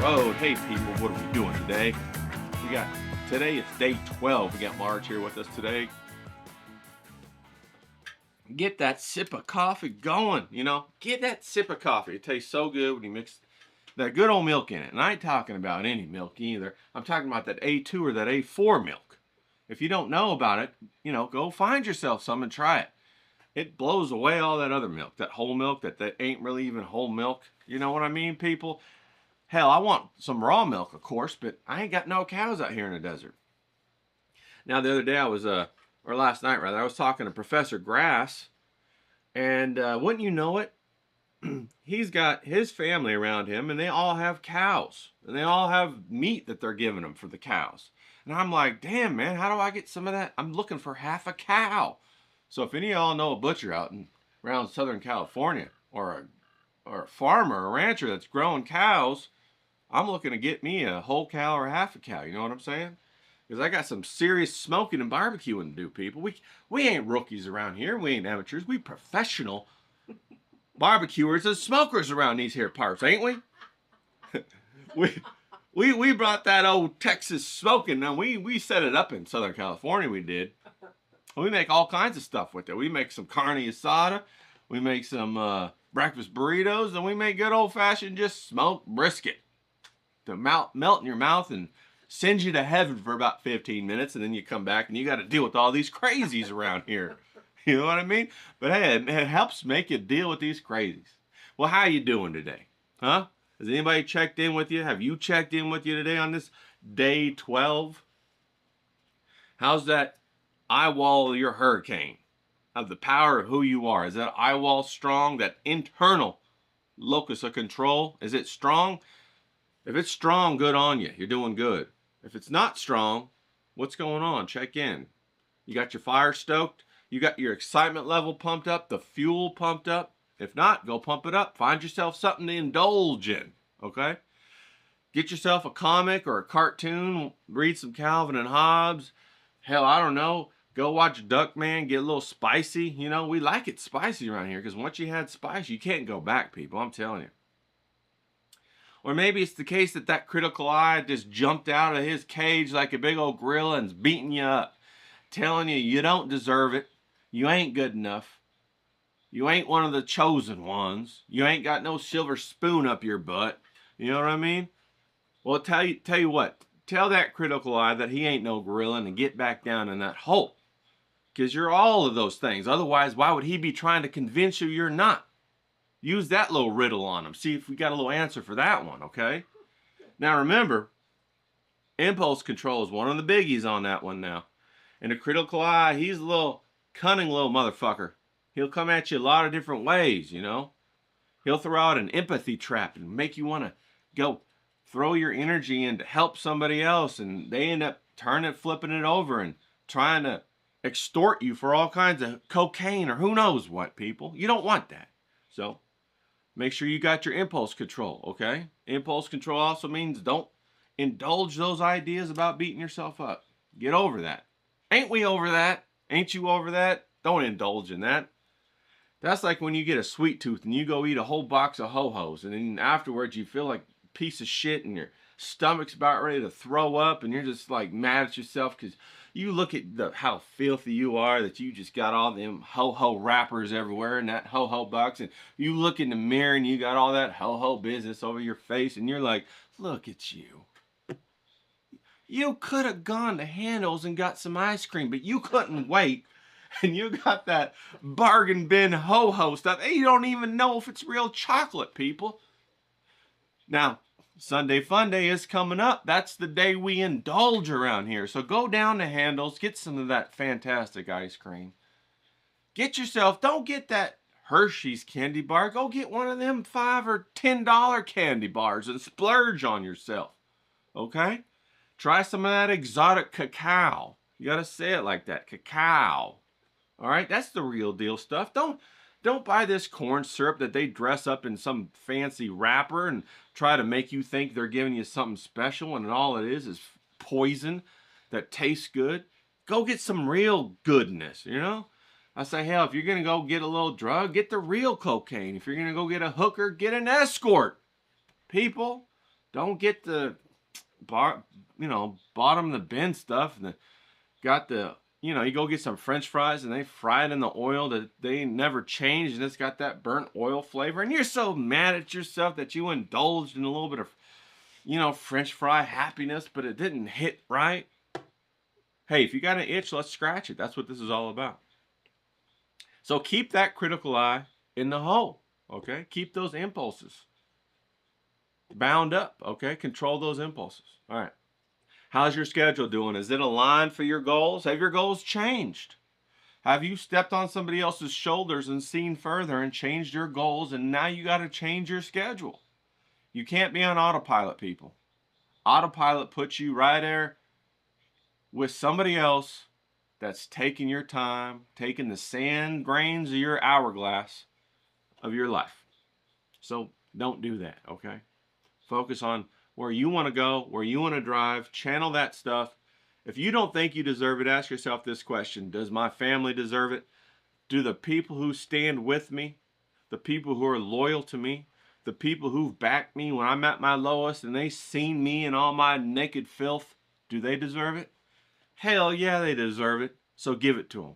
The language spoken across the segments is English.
road. Hey people, what are we doing today? Today it's day 12. We got Marge here with us today. Get that sip of coffee going, Get that sip of coffee. It tastes so good when you mix that good old milk in it. And I ain't talking about any milk either. I'm talking about that A2 or that A4 milk. If you don't know about it, go find yourself some and try it. It blows away all that other milk, that whole milk that ain't really even whole milk. You know what I mean, people? Hell, I want some raw milk, of course, but I ain't got no cows out here in the desert. Now, the other day or last night rather, I was talking to Professor Grass, and wouldn't you know it, he's got his family around him, and they all have cows, and they all have meat that they're giving them for the cows. And I'm like, damn, man, how do I get some of that? I'm looking for half a cow. So if any of y'all know a butcher out around Southern California, or a farmer, a rancher that's growing cows, I'm looking to get me a whole cow or half a cow. You know what I'm saying? Because I got some serious smoking and barbecuing to do, people. We ain't rookies around here. We ain't amateurs. We professional barbecuers and smokers around these here parts, ain't we? we brought that old Texas smoking. Now we set it up in Southern California. We did. We make all kinds of stuff with it. We make some carne asada. We make some breakfast burritos, and we make good old-fashioned just smoked brisket to melt in your mouth and send you to heaven for about 15 minutes, and then you come back and you got to deal with all these crazies around here. You know what I mean? But hey, it helps make you deal with these crazies. Well, how you doing today? Huh? Has anybody checked in with you? Have you checked in with you today on this day 12? How's that eye wall of your hurricane? Of the power of who you are. Is that eye wall strong? That internal locus of control, is it strong? If it's strong, good on you. You're doing good. If it's not strong, what's going on? Check in. You got your fire stoked? You got your excitement level pumped up? The fuel pumped up? If not, go pump it up. Find yourself something to indulge in, okay? Get yourself a comic or a cartoon. Read some Calvin and Hobbes. Hell, I don't know. Go watch Duckman, get a little spicy. We like it spicy around here because once you had spice, you can't go back, people. I'm telling you. Or maybe it's the case that critical eye just jumped out of his cage like a big old gorilla and's beating you up. Telling you don't deserve it. You ain't good enough. You ain't one of the chosen ones. You ain't got no silver spoon up your butt. You know what I mean? Well, tell you what. Tell that critical eye that he ain't no gorilla and get back down in that hole. Because you're all of those things. Otherwise, why would he be trying to convince you you're not? Use that little riddle on him. See if we got a little answer for that one, okay? Now remember, impulse control is one of the biggies on that one now. And the critical eye, he's a little cunning little motherfucker. He'll come at you a lot of different ways, He'll throw out an empathy trap and make you want to go throw your energy in to help somebody else, and they end up flipping it over and trying to extort you for all kinds of cocaine or who knows what, people. You don't want that. So make sure you got your impulse control, okay? Impulse control also means don't indulge those ideas about beating yourself up. Get over that. Ain't we over that? Ain't you over that? Don't indulge in that. That's like when you get a sweet tooth and you go eat a whole box of Ho-Hos, and then afterwards you feel like a piece of shit and your stomach's about ready to throw up, and you're just like mad at yourself because you look at how filthy you are, that you just got all them ho-ho wrappers everywhere in that ho-ho box, and you look in the mirror and you got all that ho-ho business over your face, and you're like, look at you. You could have gone to Handel's and got some ice cream, but you couldn't wait, and you got that bargain bin ho-ho stuff, and you don't even know if it's real chocolate, people. Now, Sunday Fun Day is coming up. That's the day we indulge around here. So go down to Handel's, get some of that fantastic ice cream. Get yourself, don't get that Hershey's candy bar. Go get one of them $5 or $10 candy bars and splurge on yourself. Okay? Try some of that exotic cacao. You got to say it like that, cacao. All right? That's the real deal stuff. Don't buy this corn syrup that they dress up in some fancy wrapper and try to make you think they're giving you something special, and all it is poison that tastes good. Go get some real goodness, I say, hell, if you're going to go get a little drug, get the real cocaine. If you're going to go get a hooker, get an escort. People, Don't get the bottom of the bin stuff and got the, you go get some French fries and they fry it in the oil that they never changed and it's got that burnt oil flavor. And you're so mad at yourself that you indulged in a little bit of, French fry happiness, but it didn't hit right. Hey, if you got an itch, let's scratch it. That's what this is all about. So keep that critical eye in the hole, okay? Keep those impulses bound up, okay? Control those impulses. All right. How's your schedule doing? Is it aligned for your goals? Have your goals changed? Have you stepped on somebody else's shoulders and seen further and changed your goals, and now you got to change your schedule? You can't be on autopilot, people. Autopilot puts you right there with somebody else that's taking your time, taking the sand grains of your hourglass of your life. So don't do that, okay? Focus on where you want to go, where you want to drive, channel that stuff. If you don't think you deserve it, ask yourself this question: does my family deserve it? Do the people who stand with me, the people who are loyal to me, the people who've backed me when I'm at my lowest and they seen me in all my naked filth, do they deserve it? Hell yeah, they deserve it. So give it to them.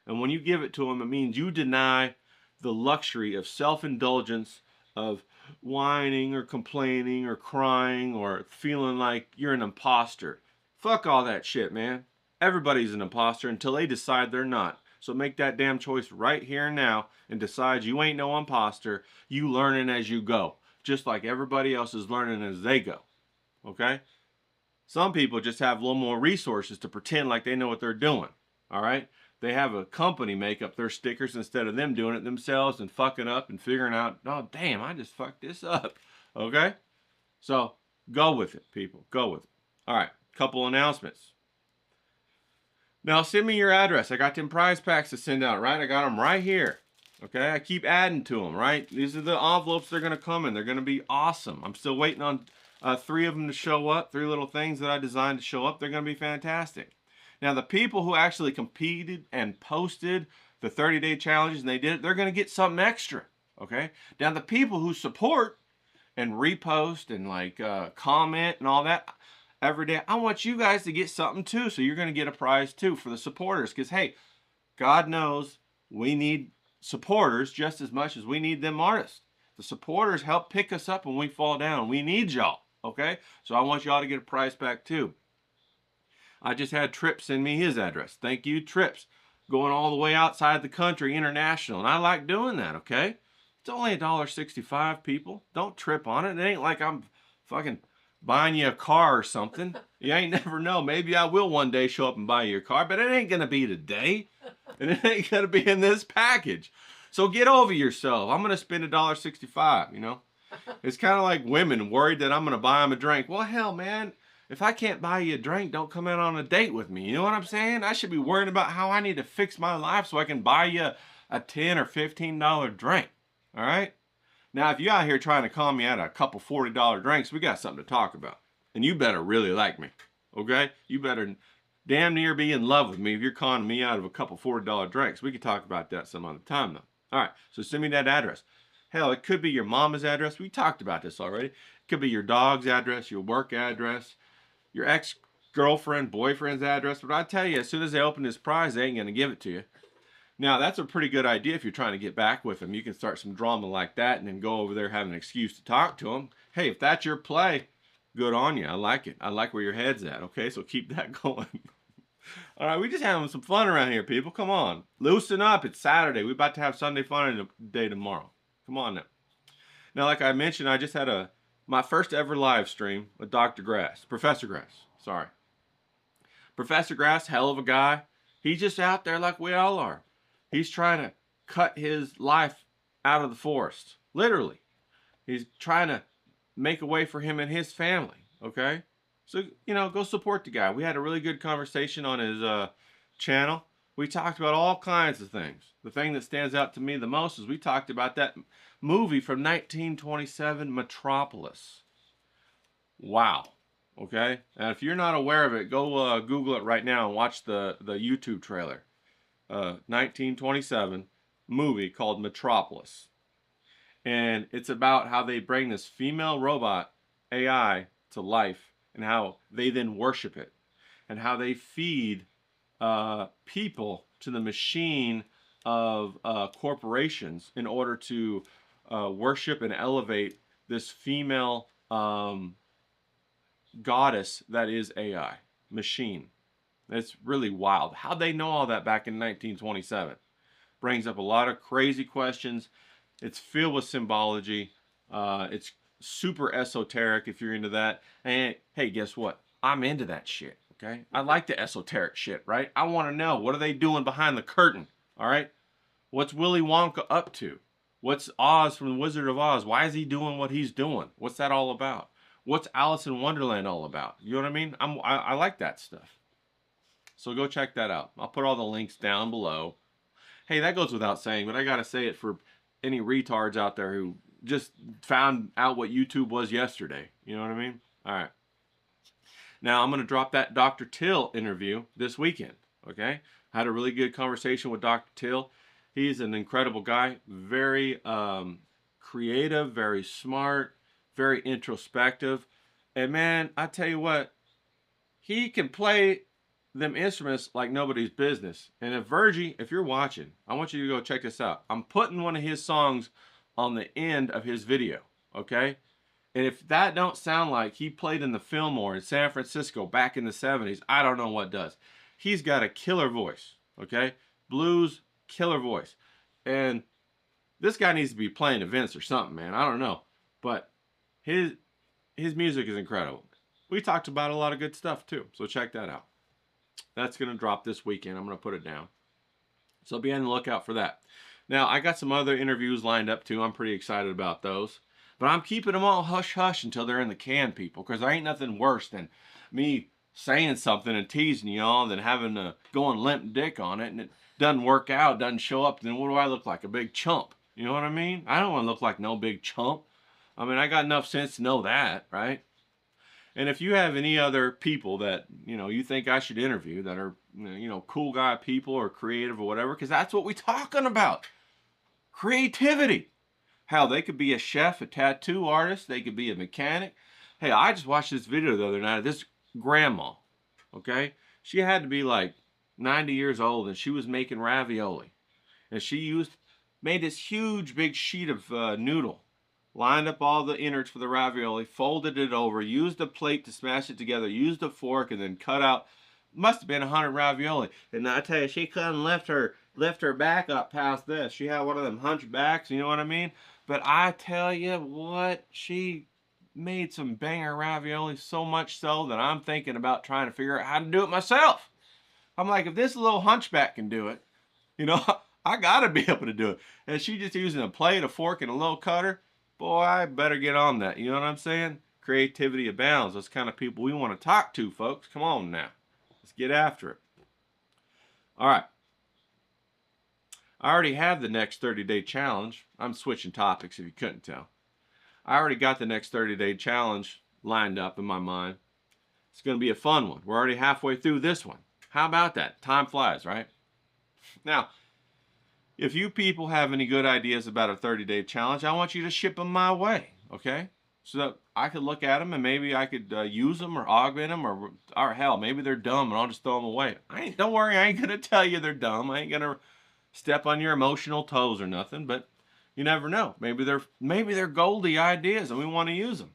And when you give it to them, it means you deny the luxury of self-indulgence, of whining or complaining or crying or feeling like you're an imposter. Fuck all that shit, man. Everybody's an imposter until they decide they're not. So make that damn choice right here and now and decide you ain't no imposter. You learning as you go, just like everybody else is learning as they go. Okay? Some people just have a little more resources to pretend like they know what they're doing. All right? They have a company make up their stickers instead of them doing it themselves and fucking up and figuring out, oh, damn, I just fucked this up. Okay? So go with it, people. Go with it. All right. Couple announcements. Now, send me your address. I got them prize packs to send out, right? I got them right here. Okay? I keep adding to them, right? These are the envelopes they're going to come in. They're going to be awesome. I'm still waiting on 3 of them to show up. 3 little things that I designed to show up. They're going to be fantastic. Now, the people who actually competed and posted the 30-day challenges and they did it, they're going to get something extra, okay? Now, the people who support and repost and comment and all that every day, I want you guys to get something too. So you're going to get a prize too for the supporters because, hey, God knows we need supporters just as much as we need them artists. The supporters help pick us up when we fall down. We need y'all, okay? So I want y'all to get a prize pack too. I just had Trips send me his address. Thank you, Trips. Going all the way outside the country, international. And I like doing that, okay? It's only $1.65, people. Don't trip on it. It ain't like I'm fucking buying you a car or something. You ain't never know. Maybe I will one day show up and buy you a car, but it ain't going to be today. And it ain't going to be in this package. So get over yourself. I'm going to spend $1.65, you know? It's kind of like women worried that I'm going to buy them a drink. Well, hell, man. If I can't buy you a drink, don't come in on a date with me. You know what I'm saying? I should be worrying about how I need to fix my life so I can buy you a $10 or $15 drink. All right? Now, if you're out here trying to con me out of a couple $40 drinks, we got something to talk about. And you better really like me. Okay? You better damn near be in love with me if you're conning me out of a couple $40 drinks. We could talk about that some other time, though. All right. So send me that address. Hell, it could be your mama's address. We talked about this already. It could be your dog's address, your work address, your ex-girlfriend, boyfriend's address. But I tell you, as soon as they open this prize, they ain't going to give it to you. Now, that's a pretty good idea if you're trying to get back with them. You can start some drama like that and then go over there having an excuse to talk to them. Hey, if that's your play, good on you. I like it. I like where your head's at, okay? So keep that going. All right, we just having some fun around here, people. Come on. Loosen up. It's Saturday. We're about to have Sunday fun day tomorrow. Come on now. Now, like I mentioned, I just had my first ever live stream with Professor Grass, sorry. Professor Grass, hell of a guy. He's just out there like we all are. He's trying to cut his life out of the forest, literally. He's trying to make a way for him and his family, okay? So, go support the guy. We had a really good conversation on his channel. We talked about all kinds of things. The thing that stands out to me the most is we talked about that movie from 1927, Metropolis. Wow. Okay? And if you're not aware of it, go Google it right now and watch the YouTube trailer. 1927 movie called Metropolis. And it's about how they bring this female robot AI to life and how they then worship it and how they feed people to the machine of corporations in order to worship and elevate this female goddess that is AI, machine. It's really wild. How'd they know all that back in 1927? Brings up a lot of crazy questions. It's filled with symbology. It's super esoteric if you're into that. And hey, guess what? I'm into that shit. Okay, I like the esoteric shit, right? I want to know, what are they doing behind the curtain? All right, what's Willy Wonka up to? What's Oz from the Wizard of Oz? Why is he doing what he's doing? What's that all about? What's Alice in Wonderland all about? You know what I mean? I like that stuff. So go check that out. I'll put all the links down below. Hey, that goes without saying, but I gotta say it for any retards out there who just found out what YouTube was yesterday. You know what I mean? All right. Now I'm gonna drop that Dr. Till interview this weekend. Okay? I had a really good conversation with Dr. Till. He's an incredible guy, very creative, very smart, very introspective, and man, I tell you what, he can play them instruments like nobody's business. And if Virgie, if you're watching, I want you to go check this out. I'm putting one of his songs on the end of his video, okay? And if that don't sound like he played in the Fillmore in San Francisco back in the 70s, I don't know what does. He's got a killer voice, okay? Blues, killer voice. And this guy needs to be playing events or something, man. I don't know. But his music is incredible. We talked about a lot of good stuff too, so check that out. That's going to drop this weekend. I'm going to put it down. So be on the lookout for that. Now, I got some other interviews lined up too. I'm pretty excited about those. But I'm keeping them all hush-hush until they're in the can, people, because there ain't nothing worse than me saying something and teasing y'all than having to go and limp dick on it, and it doesn't work out, doesn't show up. Then what do I look like? A big chump. You know what I mean? I don't want to look like no big chump. I mean, I got enough sense to know that, right? And if you have any other people that, you know, you think I should interview that are, you know, cool guy people or creative or whatever, because that's what we're talking about. Creativity. Hell, they could be a chef, a tattoo artist. They could be a mechanic. Hey, I just watched this video the other night of this grandma, okay? She had to be like 90 years old, and she was making ravioli. And she made this huge big sheet of noodle, lined up all the innards for the ravioli, folded it over, used a plate to smash it together, used a fork, and then cut out, must have been 100 ravioli. And I tell you, she couldn't lift her back up past this. She had one of them hunchbacks, you know what I mean? But I tell you what, she made some banger ravioli, so much so that I'm thinking about trying to figure out how to do it myself. I'm like, if this little hunchback can do it, you know, I gotta be able to do it. And she just using a plate, a fork, and a little cutter. Boy, I better get on that. You know what I'm saying? Creativity abounds. Those kind of people we want to talk to, folks. Come on now. Let's get after it. All right. I already have the next 30-day challenge. I'm switching topics if you couldn't tell. I already got the next 30-day challenge lined up in my mind. It's going to be a fun one. We're already halfway through this one. How about that? Time flies, right? Now, if you people have any good ideas about a 30-day challenge, I want you to ship them my way, okay? So that I could look at them and maybe I could use them or augment them or hell, maybe they're dumb and I'll just throw them away. Don't worry, I ain't going to tell you they're dumb. I ain't going to step on your emotional toes or nothing, but you never know. Maybe they're goldy ideas and we want to use them.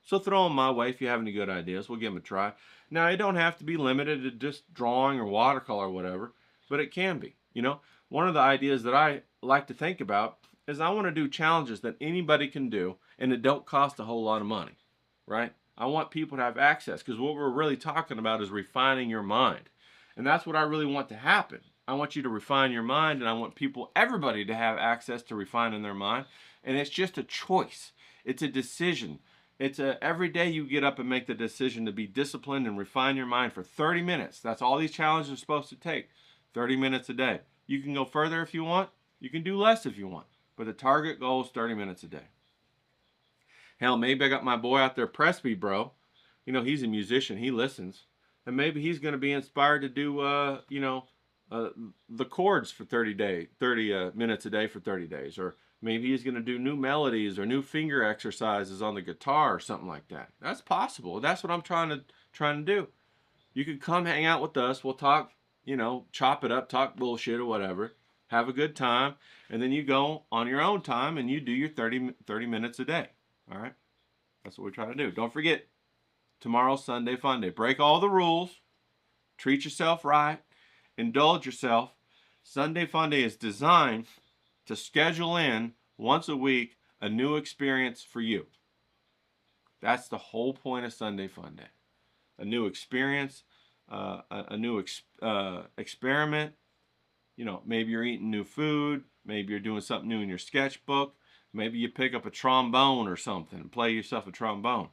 So throw them my way if you have any good ideas. We'll give them a try. Now, it don't have to be limited to just drawing or watercolor or whatever, but it can be. You know, one of the ideas that I like to think about is I want to do challenges that anybody can do and it don't cost a whole lot of money, right? I want people to have access because what we're really talking about is refining your mind. And that's what I really want to happen. I want you to refine your mind, and I want everybody to have access to refining their mind. And it's just a choice. It's a decision. Every day you get up and make the decision to be disciplined and refine your mind for 30 minutes. That's all these challenges are supposed to take. 30 minutes a day. You can go further if you want. You can do less if you want. But the target goal is 30 minutes a day. Hell, maybe I got my boy out there, Presby, bro. You know, he's a musician. He listens. And maybe he's going to be inspired to do, the chords for 30 minutes a day for 30 days. Or Maybe he's going to do new melodies or new finger exercises on the guitar or something like that. That's possible. That's what I'm trying to do. You can come hang out with us. We'll talk, you know, chop it up, talk bullshit or whatever. Have a good time. And then you go on your own time and you do your 30 minutes a day. All right? That's what we try to do. Don't forget, tomorrow's Sunday Fun Day. Break all the rules. Treat yourself right. Indulge yourself. Sunday Fun Day is designed to schedule in once a week a new experience for you. That's the whole point of Sunday Fun Day. A new experience, a new experiment. You know, maybe you're eating new food. Maybe you're doing something new in your sketchbook. Maybe you pick up a trombone or something and play yourself a trombone.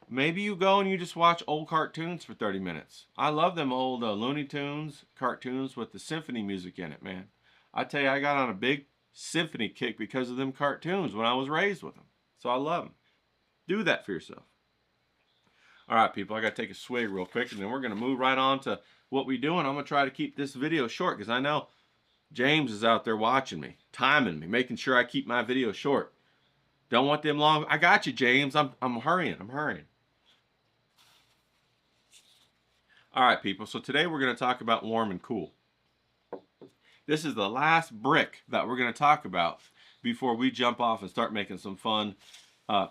Maybe you go and you just watch old cartoons for 30 minutes. I love them old Looney Tunes cartoons with the symphony music in it, man. I tell you, I got on a big symphony kick because of them cartoons when I was raised with them. So I love them. Do that for yourself. All right, people, I got to take a swig real quick, and then we're going to move right on to what we do, and I'm going to try to keep this video short because I know James is out there watching me, timing me, making sure I keep my video short. Don't want them long. I got you, James. I'm hurrying. I'm hurrying. All right, people, so today we're going to talk about warm and cool. This is the last brick that we're going to talk about before we jump off and start making some fun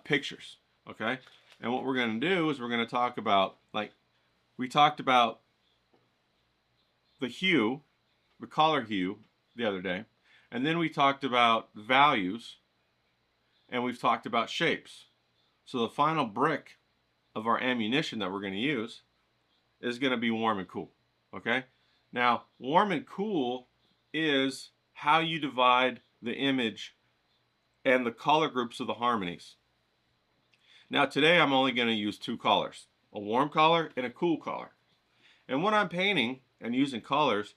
pictures, okay? And what we're going to do is we're going to talk about, like, we talked about the hue, the color hue the other day, and then we talked about values, and we've talked about shapes. So the final brick of our ammunition that we're going to use is going to be warm and cool, okay? Now, warm and cool is how you divide the image and the color groups of the harmonies. Now today I'm only going to use two colors, a warm color and a cool color. And when I'm painting and using colors,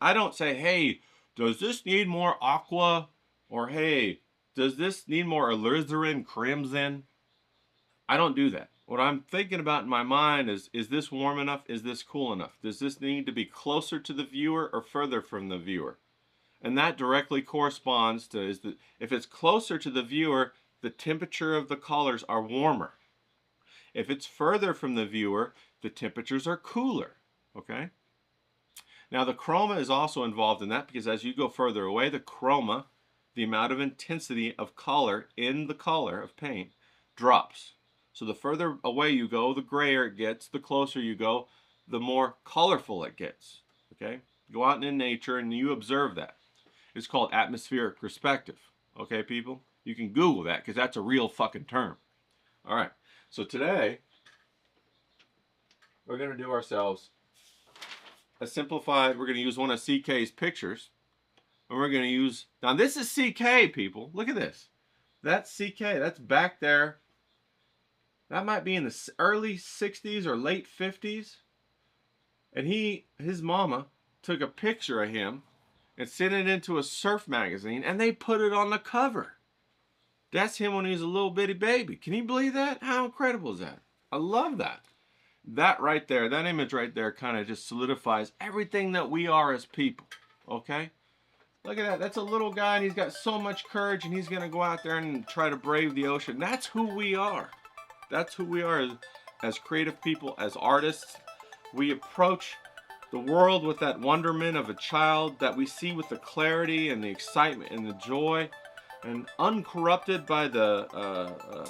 I don't say, hey, does this need more aqua? Or hey, does this need more alizarin crimson? I don't do that. What I'm thinking about in my mind is this warm enough? Is this cool enough? Does this need to be closer to the viewer or further from the viewer? And that directly corresponds to, if it's closer to the viewer, the temperature of the colors are warmer. If it's further from the viewer, the temperatures are cooler, okay? Now the chroma is also involved in that because as you go further away, the chroma, the amount of intensity of color in the color of paint, drops. So the further away you go, the grayer it gets, the closer you go, the more colorful it gets, okay? Go out in nature and you observe that. It's called atmospheric perspective, okay, people? You can Google that because that's a real fucking term. All right, so today we're going to do ourselves a simplified, we're going to use one of CK's pictures. And we're going to use, now this is CK, people. Look at this. That's CK. That's back there. That might be in the early 60s or late 50s. And his mama took a picture of him and sent it into a surf magazine and they put it on the cover. That's him when he was a little bitty baby. Can you believe that? How incredible is that? I love that. That right there, that image right there kind of just solidifies everything that we are as people, okay? Look at that. That's a little guy and he's got so much courage and he's going to go out there and try to brave the ocean. That's who we are. That's who we are as creative people, as artists. We approach the world with that wonderment of a child that we see with the clarity and the excitement and the joy, and uncorrupted by the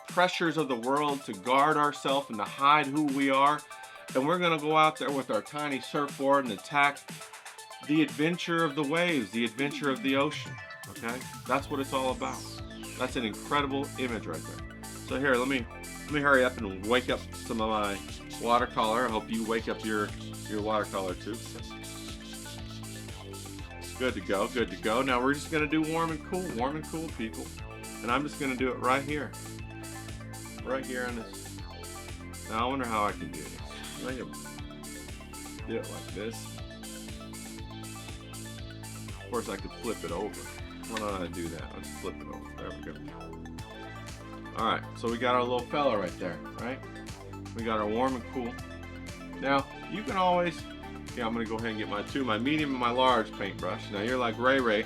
pressures of the world to guard ourselves and to hide who we are. And we're going to go out there with our tiny surfboard and attack the adventure of the waves, the adventure of the ocean. Okay? That's what it's all about. That's an incredible image right there. So here, let me hurry up and wake up some of my watercolor. I hope you wake up your watercolor too. Good to go, good to go. Now we're just gonna do warm and cool, people. And I'm just gonna do it right here. Right here on this. Now I wonder how I can do this. I can do it like this. Of course I could flip it over. Why don't I do that? Let's flip it over. There we go. Alright, so we got our little fella right there, right? We got our warm and cool. Now, you can always, yeah, I'm going to go ahead and get my medium and my large paintbrush. Now, you're like, Ray,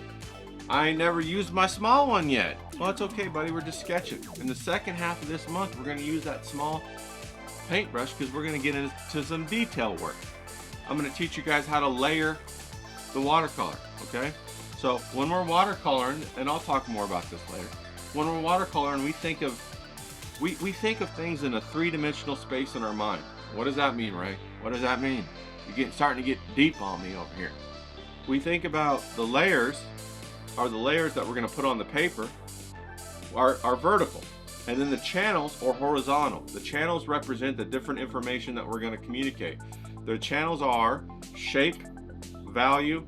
I ain't never used my small one yet. Well, it's okay, buddy. We're just sketching. In the second half of this month, we're going to use that small paintbrush because we're going to get into some detail work. I'm going to teach you guys how to layer the watercolor, okay? So when we're watercoloring, and I'll talk more about this later, when we're watercoloring, we think of things in a three-dimensional space in our mind. What does that mean, Ray? What does that mean? You're starting to get deep on me over here. We think about the layers, are the layers that we're going to put on the paper, are vertical. And then the channels are horizontal. The channels represent the different information that we're going to communicate. The channels are shape, value,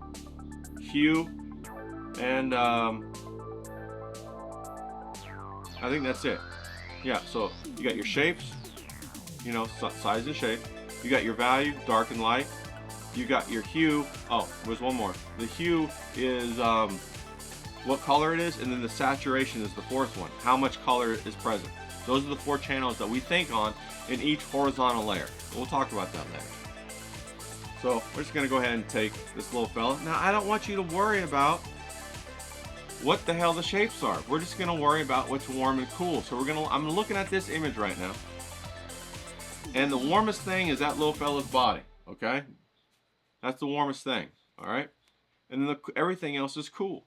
hue, and I think that's it. Yeah, so you got your shapes, you know, size and shape. You got your value, dark and light. You got your hue. Oh, there's one more. The hue is what color it is, and then the saturation is the fourth one. How much color is present. Those are the four channels that we think on in each horizontal layer. We'll talk about that later. So we're just going to go ahead and take this little fella. Now, I don't want you to worry about what the hell the shapes are. We're just going to worry about what's warm and cool. So I'm looking at this image right now. And the warmest thing is that little fella's body, okay? That's the warmest thing, all right? And then everything else is cool,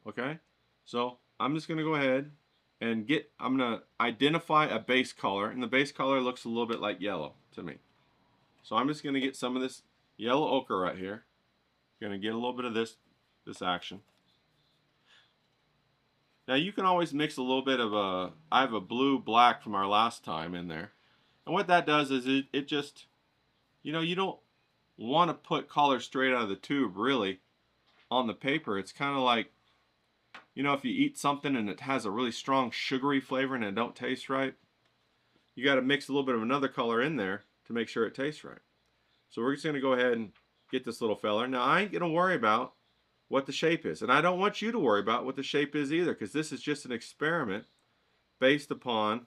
okay? So I'm just going to go ahead and I'm going to identify a base color. And the base color looks a little bit like yellow to me. So I'm just going to get some of this yellow ochre right here. Going to get a little bit of this action. Now you can always mix a little bit of I have a blue black from our last time in there. And what that does is it just, you know, you don't want to put color straight out of the tube really on the paper. It's kind of like, you know, if you eat something and it has a really strong sugary flavor and it don't taste right, you got to mix a little bit of another color in there to make sure it tastes right. So we're just going to go ahead and get this little fella. Now I ain't going to worry about what the shape is. And I don't want you to worry about what the shape is either, because this is just an experiment based upon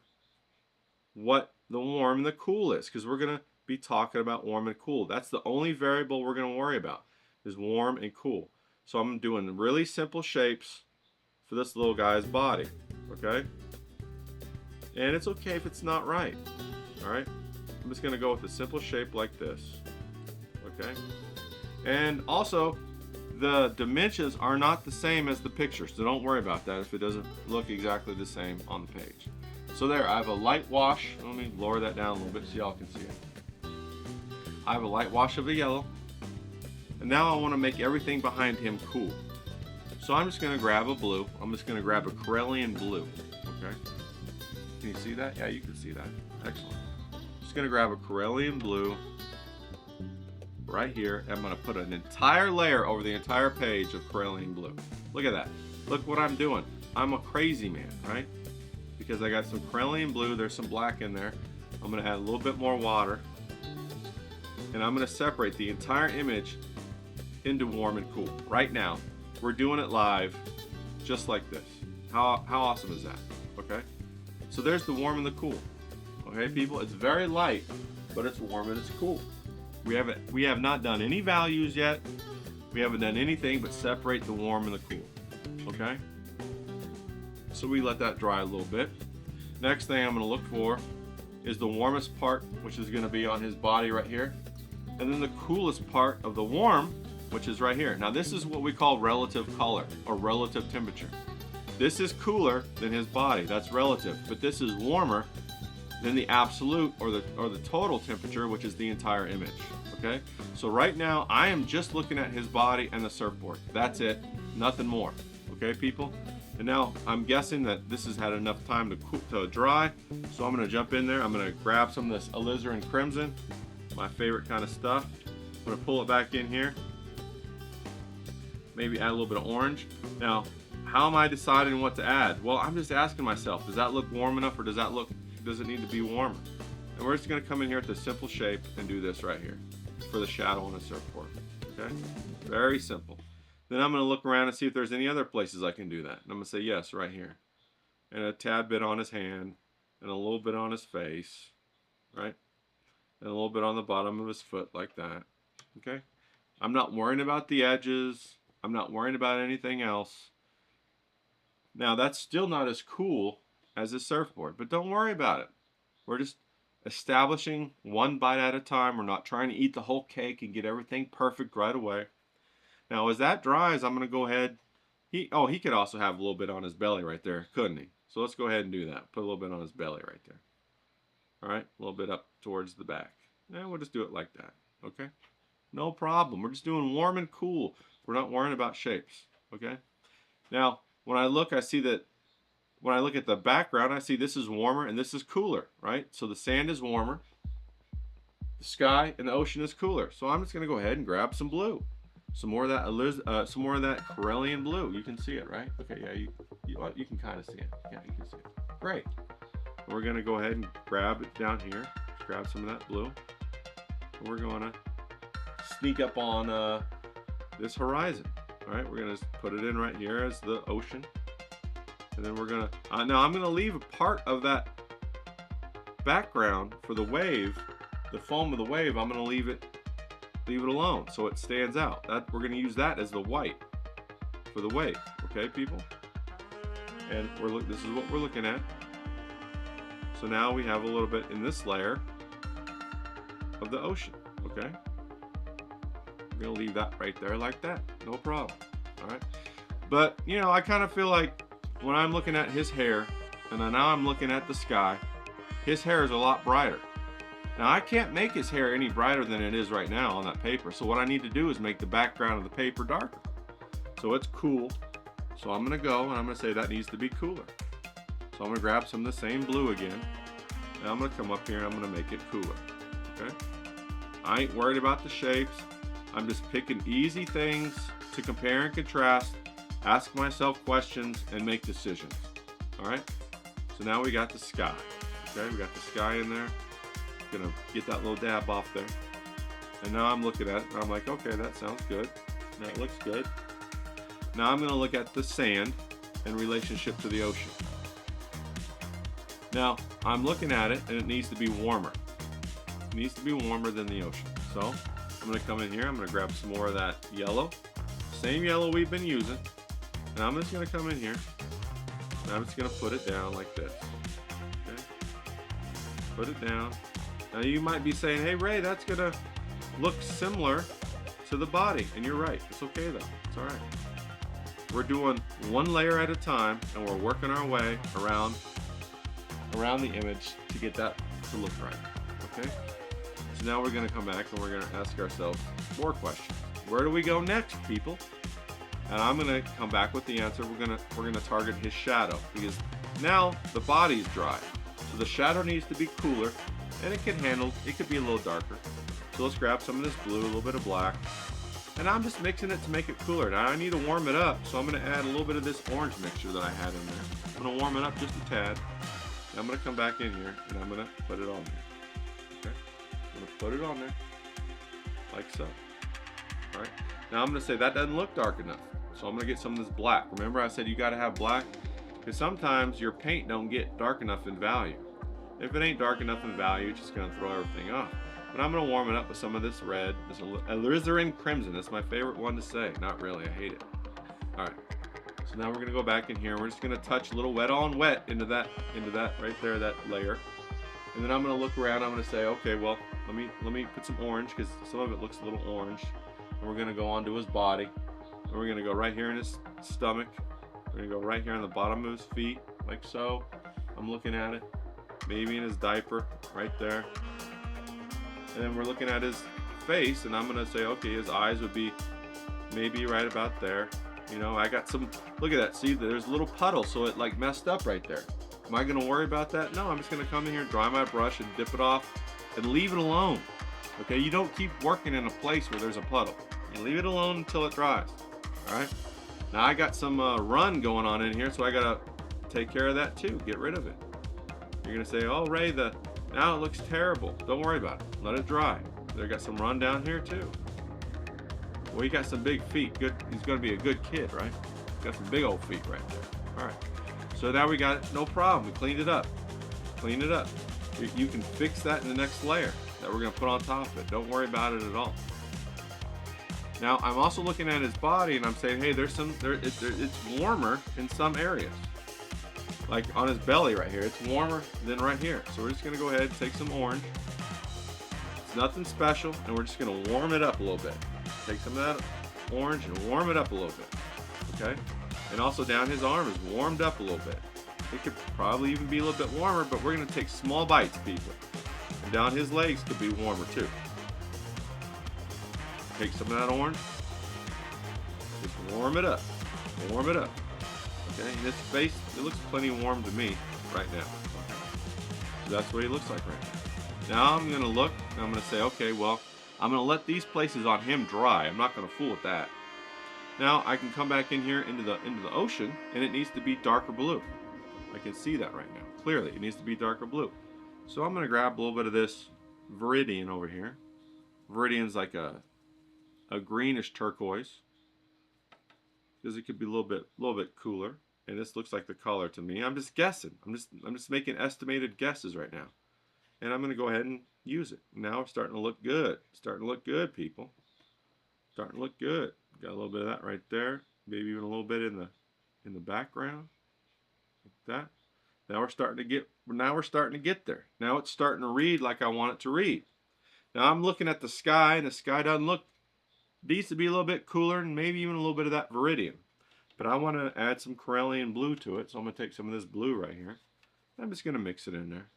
what the warm and the cool is, because we're going to be talking about warm and cool. That's the only variable we're going to worry about, is warm and cool. So I'm doing really simple shapes for this little guy's body, okay? And it's okay if it's not right, all right? I'm just going to go with a simple shape like this, okay? And also, the dimensions are not the same as the picture, so don't worry about that if it doesn't look exactly the same on the page. So there, I have a light wash. Let me lower that down a little bit so y'all can see it. I have a light wash of the yellow. And now I want to make everything behind him cool. So I'm just going to grab a blue. I'm just going to grab a Corellian blue. Okay? Can you see that? Yeah, you can see that. Excellent. Just going to grab a Corellian blue right here. I'm going to put an entire layer over the entire page of Corellian blue. Look at that. Look what I'm doing. I'm a crazy man, right? Because I got some Corellian blue. There's some black in there. I'm going to add a little bit more water. And I'm going to separate the entire image into warm and cool. Right now, we're doing it live just like this. How awesome is that? Okay? So there's the warm and the cool. Okay, people? It's very light, but it's warm and it's cool. We have not done any values yet. We haven't done anything but separate the warm and the cool. Okay? So we let that dry a little bit. Next thing I'm going to look for is the warmest part, which is going to be on his body right here. And then the coolest part of the warm, which is right here. Now this is what we call relative color or relative temperature. This is cooler than his body. That's relative. But this is warmer than the absolute or the total temperature, which is the entire image. Okay? So right now I am just looking at his body and the surfboard. That's it. Nothing more. Okay, people? And now I'm guessing that this has had enough time to dry. So I'm going to jump in there. I'm going to grab some of this alizarin crimson, my favorite kind of stuff. I'm going to pull it back in here. Maybe add a little bit of orange. Now, how am I deciding what to add? Well, I'm just asking myself, does that look warm enough or does it need to be warmer? And we're just going to come in here with a simple shape and do this right here for the shadow on the surfboard. Okay? Very simple. Then I'm going to look around and see if there's any other places I can do that. And I'm going to say yes, right here. And a tad bit on his hand, and a little bit on his face, right? And a little bit on the bottom of his foot like that. Okay? I'm not worrying about the edges. I'm not worrying about anything else. Now that's still not as cool as a surfboard, but don't worry about it. We're just establishing one bite at a time. We're not trying to eat the whole cake and get everything perfect right away. Now as that dries, I'm going to go ahead. He could also have a little bit on his belly right there, couldn't he? So let's go ahead and do that. Put a little bit on his belly right there. All right, a little bit up towards the back. And we'll just do it like that, okay? No problem. We're just doing warm and cool. We're not worrying about shapes, okay? Now, when I look, I see that when I look at the background, I see this is warmer and this is cooler, right? So the sand is warmer, the sky and the ocean is cooler. So I'm just going to go ahead and grab some blue. Some more of that Corellian blue. You can see it, right? Okay, yeah, you can kind of see it. Yeah, you can see it. Great. We're going to go ahead and grab it down here. Just grab some of that blue. And we're going to sneak up on this horizon. All right, we're going to put it in right here as the ocean. And then we're going to, now I'm going to leave a part of that background for the wave, the foam of the wave. I'm going to leave it alone so it stands out. That we're going to use that as the white for the wave. Okay, people? And this is what we're looking at. So now we have a little bit in this layer of the ocean. Okay? We're going to leave that right there like that. No problem. All right? But, you know, I kind of feel like when I'm looking at his hair, and now I'm looking at the sky, his hair is a lot brighter. Now I can't make his hair any brighter than it is right now on that paper, so what I need to do is make the background of the paper darker. So it's cool, so I'm going to go and I'm going to say that needs to be cooler. So I'm going to grab some of the same blue again, and I'm going to come up here and I'm going to make it cooler. Okay? I ain't worried about the shapes. I'm just picking easy things to compare and contrast, ask myself questions, and make decisions. All right? So now we got the sky. Okay, we got the sky in there. Gonna get that little dab off there. And now I'm looking at it, and I'm like, okay, that sounds good. That looks good. Now I'm gonna look at the sand in relationship to the ocean. Now, I'm looking at it, and it needs to be warmer. It needs to be warmer than the ocean. So, I'm gonna come in here, I'm gonna grab some more of that yellow. Same yellow we've been using. And I'm just going to come in here, and I'm just going to put it down like this. Okay? Put it down. Now you might be saying, hey Ray, that's going to look similar to the body. And you're right. It's okay though. It's alright. We're doing one layer at a time, and we're working our way around the image to get that to look right. Okay? So now we're going to come back and we're going to ask ourselves more questions. Where do we go next, people? And I'm going to come back with the answer. We're going to target his shadow, because now the body's dry. So the shadow needs to be cooler, and it could be a little darker. So let's grab some of this blue, a little bit of black, and I'm just mixing it to make it cooler. Now I need to warm it up, so I'm going to add a little bit of this orange mixture that I had in there. I'm going to warm it up just a tad. And I'm going to come back in here, and I'm going to put it on there. Okay? I'm going to put it on there, like so. All right? Now I'm going to say that doesn't look dark enough. So I'm going to get some of this black. Remember I said you got to have black? Because sometimes your paint don't get dark enough in value. If it ain't dark enough in value, it's just going to throw everything off. But I'm going to warm it up with some of this red, this alizarin crimson. That's my favorite one to say. Not really, I hate it. All right. So now we're going to go back in here. And we're just going to touch a little wet on wet into that right there, that layer. And then I'm going to look around. I'm going to say, okay, well, let me put some orange, because some of it looks a little orange. And we're going to go onto his body. And we're going to go right here in his stomach. We're going to go right here on the bottom of his feet, like so. I'm looking at it. Maybe in his diaper, right there. And then we're looking at his face, and I'm going to say, okay, his eyes would be maybe right about there. You know, I got some, look at that. See, there's a little puddle, so it like messed up right there. Am I going to worry about that? No, I'm just going to come in here, dry my brush, and dip it off, and leave it alone. Okay, you don't keep working in a place where there's a puddle. You leave it alone until it dries. Alright, now I got some run going on in here, so I gotta take care of that too. Get rid of it. You're gonna say, oh Ray, now it looks terrible. Don't worry about it. Let it dry. They got some run down here too. Well, he got some big feet. Good. He's gonna be a good kid, right? He's got some big old feet right there. Alright, so now we got it. No problem. We cleaned it up. Clean it up. You can fix that in the next layer that we're gonna put on top of it. Don't worry about it at all. Now I'm also looking at his body and I'm saying, hey, it's warmer in some areas. Like on his belly right here, it's warmer than right here. So we're just gonna go ahead and take some orange. It's nothing special, and we're just gonna warm it up a little bit. Take some of that orange and warm it up a little bit, okay? And also down his arm is warmed up a little bit. It could probably even be a little bit warmer, but we're gonna take small bites, people. And down his legs could be warmer too. Take some of that orange, just warm it up, warm it up. Okay, and his face, it looks plenty warm to me right now. So that's what he looks like right now. Now I'm gonna look, and I'm gonna say, okay, well, I'm gonna let these places on him dry. I'm not gonna fool with that. Now I can come back in here into the ocean, and it needs to be darker blue. I can see that right now, clearly. It needs to be darker blue. So I'm gonna grab a little bit of this Viridian over here. Viridian's like a greenish turquoise, because it could be a little bit cooler. And this looks like the color to me. I'm just guessing. I'm just making estimated guesses right now. And I'm going to go ahead and use it. Now it's starting to look good. Starting to look good, people. Starting to look good. Got a little bit of that right there. Maybe even a little bit in the background. Like that. Now we're starting to get there. Now it's starting to read like I want it to read. Now I'm looking at the sky, and the sky needs to be a little bit cooler, and maybe even a little bit of that Viridian. But I want to add some Corellian blue to it, so I'm going to take some of this blue right here. I'm just going to mix it in there.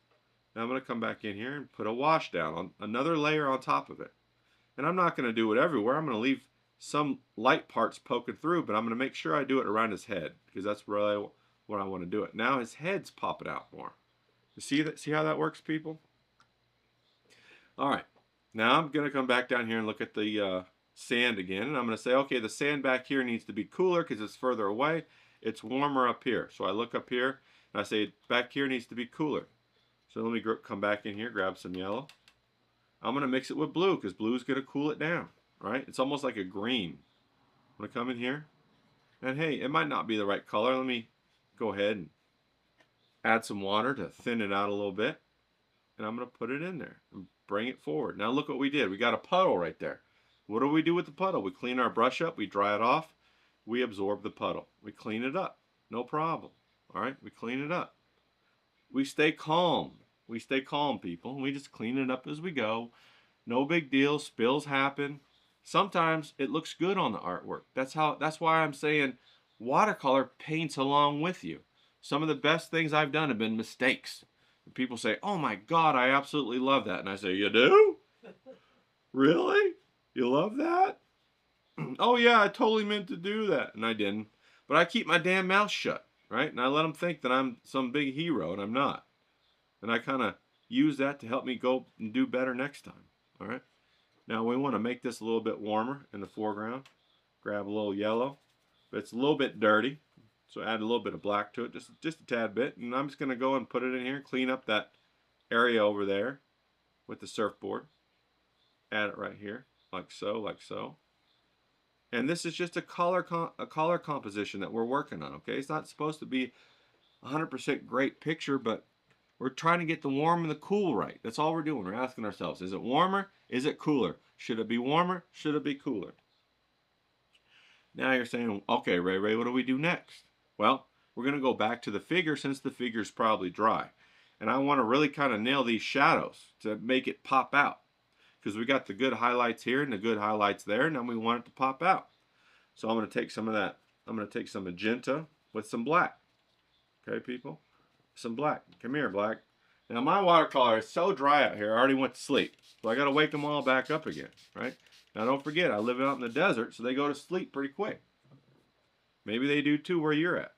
Now I'm going to come back in here and put a wash down, on another layer on top of it. And I'm not going to do it everywhere. I'm going to leave some light parts poking through, but I'm going to make sure I do it around his head, because that's really where I want to do it. Now his head's popping out more. You see that? See how that works, people? All right. Now I'm going to come back down here and look at the sand again, and I'm going to say, okay, the sand back here needs to be cooler because it's further away. It's warmer up here. So I look up here and I say back here needs to be cooler. So let me come back in here, grab some yellow. I'm going to mix it with blue because blue is going to cool it down, right? It's almost like a green. I'm going to come in here, and hey, it might not be the right color. Let me go ahead and add some water to thin it out a little bit, and I'm going to put it in there and bring it forward. Now look what we did. We got a puddle right there. What do we do with the puddle? We clean our brush up, we dry it off, we absorb the puddle. We clean it up, no problem. All right, we clean it up. We stay calm. We stay calm, people. We just clean it up as we go. No big deal, spills happen. Sometimes it looks good on the artwork. That's why I'm saying watercolor paints along with you. Some of the best things I've done have been mistakes. People say, oh my God, I absolutely love that. And I say, you do? Really? You love that? Oh yeah, I totally meant to do that. And I didn't. But I keep my damn mouth shut, right? And I let them think that I'm some big hero, and I'm not. And I kind of use that to help me go and do better next time, all right? Now we want to make this a little bit warmer in the foreground. Grab a little yellow. But it's a little bit dirty, so add a little bit of black to it, just a tad bit. And I'm just going to go and put it in here, clean up that area over there with the surfboard. Add it right here. Like so, like so. And this is just a color composition that we're working on, okay? It's not supposed to be 100% great picture, but we're trying to get the warm and the cool right. That's all we're doing. We're asking ourselves, is it warmer? Is it cooler? Should it be warmer? Should it be cooler? Now you're saying, okay, Ray, what do we do next? Well, we're going to go back to the figure since the figure's probably dry. And I want to really kind of nail these shadows to make it pop out. Because we got the good highlights here and the good highlights there, and then we want it to pop out. So I'm going to take some of that. I'm going to take some magenta with some black. Okay, people? Some black. Come here, black. Now my watercolor is so dry out here, I already went to sleep. So I got to wake them all back up again, right? Now don't forget, I live out in the desert, so they go to sleep pretty quick. Maybe they do too where you're at.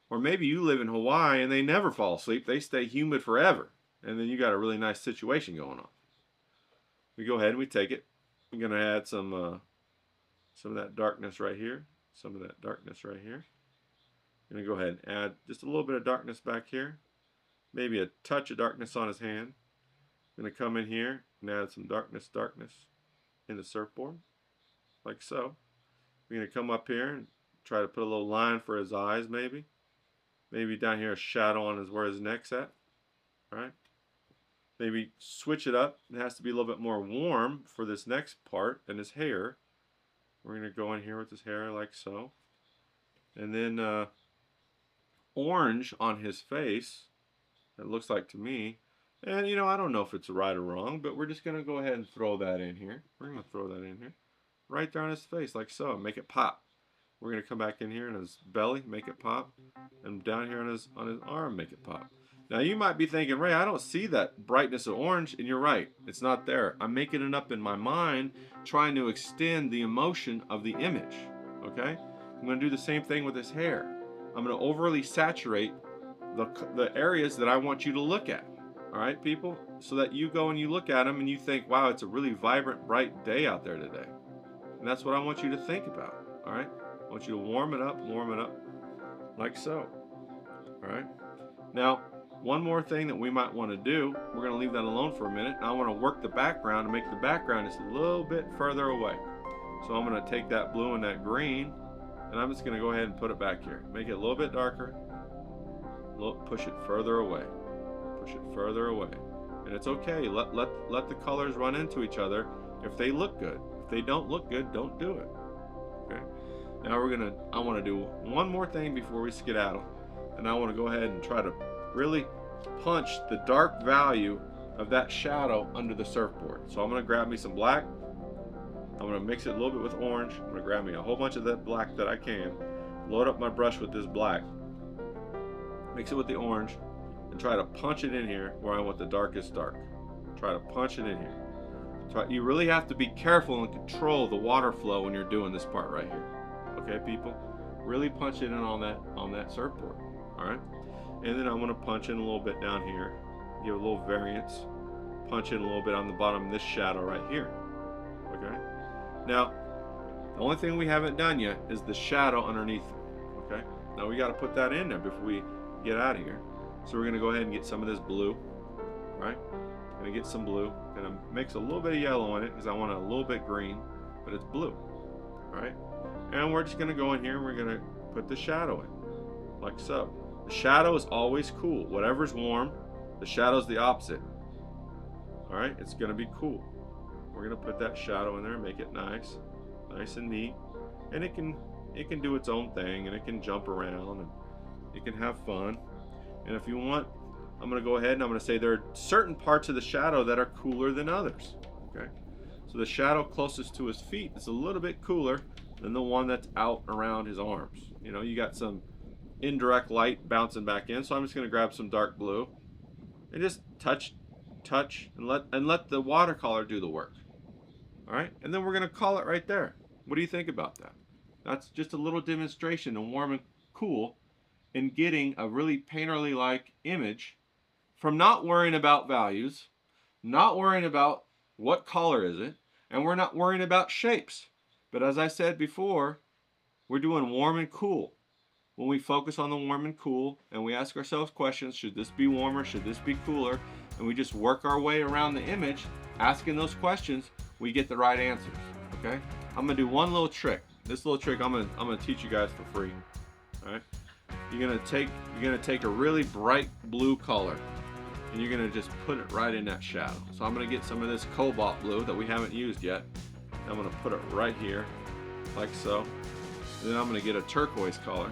Or maybe you live in Hawaii and they never fall asleep. They stay humid forever. And then you got a really nice situation going on. We go ahead and we take it. I'm going to add some of that darkness right here. Some of that darkness right here. I'm going to go ahead and add just a little bit of darkness back here. Maybe a touch of darkness on his hand. I'm going to come in here and add some darkness in the surfboard. Like so. We're going to come up here and try to put a little line for his eyes maybe. Maybe down here a shadow on where his neck's at. All right. Maybe switch it up. It has to be a little bit more warm for this next part and his hair. We're going to go in here with his hair like so. And then orange on his face, it looks like to me. And, you know, I don't know if it's right or wrong, but we're just going to go ahead and throw that in here. We're going to throw that in here. Right there on his face, like so, and make it pop. We're going to come back in here in his belly, make it pop. And down here on his arm, make it pop. Now, you might be thinking, Ray, I don't see that brightness of orange, and you're right. It's not there. I'm making it up in my mind, trying to extend the emotion of the image, okay? I'm going to do the same thing with his hair. I'm going to overly saturate the areas that I want you to look at. All right, people? So that you go and you look at them and you think, wow, it's a really vibrant, bright day out there today. And that's what I want you to think about. All right? I want you to warm it up, like so. All right? Now, one more thing that we might want to do, we're going to leave that alone for a minute. And I want to work the background and make the background just a little bit further away. So I'm going to take that blue and that green, and I'm just going to go ahead and put it back here. Make it a little bit darker. Push it further away. Push it further away. And it's okay. Let the colors run into each other if they look good. If they don't look good, don't do it. Okay. Now I want to do one more thing before we skedaddle. And I want to go ahead and try to really punch the dark value of that shadow under the surfboard. So I'm going to grab me some black. I'm going to mix it a little bit with orange. I'm going to grab me a whole bunch of that black that I can. Load up my brush with this black. Mix it with the orange. And try to punch it in here where I want the darkest dark. Try to punch it in here. You really have to be careful and control the water flow when you're doing this part right here. Okay, people? Really punch it in on that surfboard. Alright? And then I'm going to punch in a little bit down here. Give a little variance. Punch in a little bit on the bottom of this shadow right here. Okay? Now, the only thing we haven't done yet is the shadow underneath it. Okay? Now we got to put that in there before we get out of here. So we're going to go ahead and get some of this blue. Right? Going to get some blue. Going to mix a little bit of yellow in it because I want a little bit green, but it's blue. Alright? And we're just going to go in here and we're going to put the shadow in. Like so. The shadow is always cool. Whatever's warm, the shadow's the opposite. Alright? It's going to be cool. We're going to put that shadow in there and make it nice. Nice and neat. And it can do its own thing, and it can jump around, and it can have fun. And if you want, I'm going to go ahead and I'm going to say there are certain parts of the shadow that are cooler than others. Okay? So the shadow closest to his feet is a little bit cooler than the one that's out around his arms. You know, you got some indirect light bouncing back in, so I'm just going to grab some dark blue and just touch, and let the watercolor do the work. All right? And then we're going to call it right there. What do you think about that? That's just a little demonstration of warm and cool in getting a really painterly-like image from not worrying about values, not worrying about what color is it, and we're not worrying about shapes. But as I said before, we're doing warm and cool. When we focus on the warm and cool and we ask ourselves questions, should this be warmer, should this be cooler, and we just work our way around the image, asking those questions, we get the right answers. Okay? I'm gonna do one little trick. This little trick I'm gonna teach you guys for free. All right? You're gonna take a really bright blue color and you're gonna just put it right in that shadow. So I'm gonna get some of this cobalt blue that we haven't used yet. I'm gonna put it right here, like so. And then I'm gonna get a turquoise color.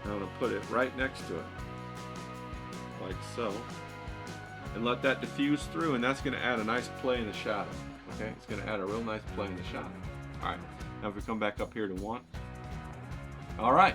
And I'm gonna put it right next to it, like so. And let that diffuse through, and that's gonna add a nice play in the shadow. Okay, it's gonna add a real nice play in the shadow. All right, now if we come back up here to 1. All right.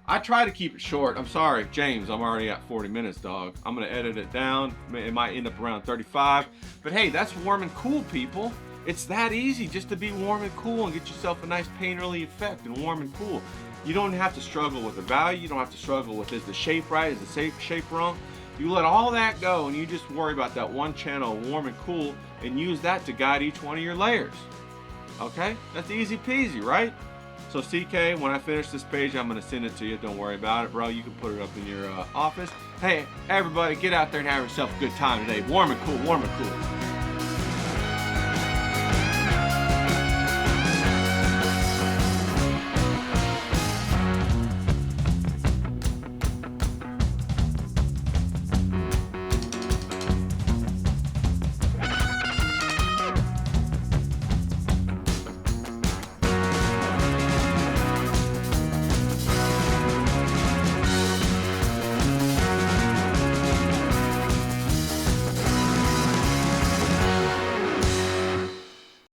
I try to keep it short. I'm sorry, James, I'm already at 40 minutes, dog. I'm gonna edit it down. It might end up around 35. But hey, that's warm and cool, people. It's that easy just to be warm and cool and get yourself a nice painterly effect and warm and cool. You don't have to struggle with the value. You don't have to struggle with, is the shape right? Is the shape wrong? You let all that go and you just worry about that one channel, warm and cool, and use that to guide each one of your layers. Okay? That's easy peasy, right? So CK, when I finish this page, I'm going to send it to you. Don't worry about it, bro. You can put it up in your office. Hey, everybody, get out there and have yourself a good time today. Warm and cool, warm and cool.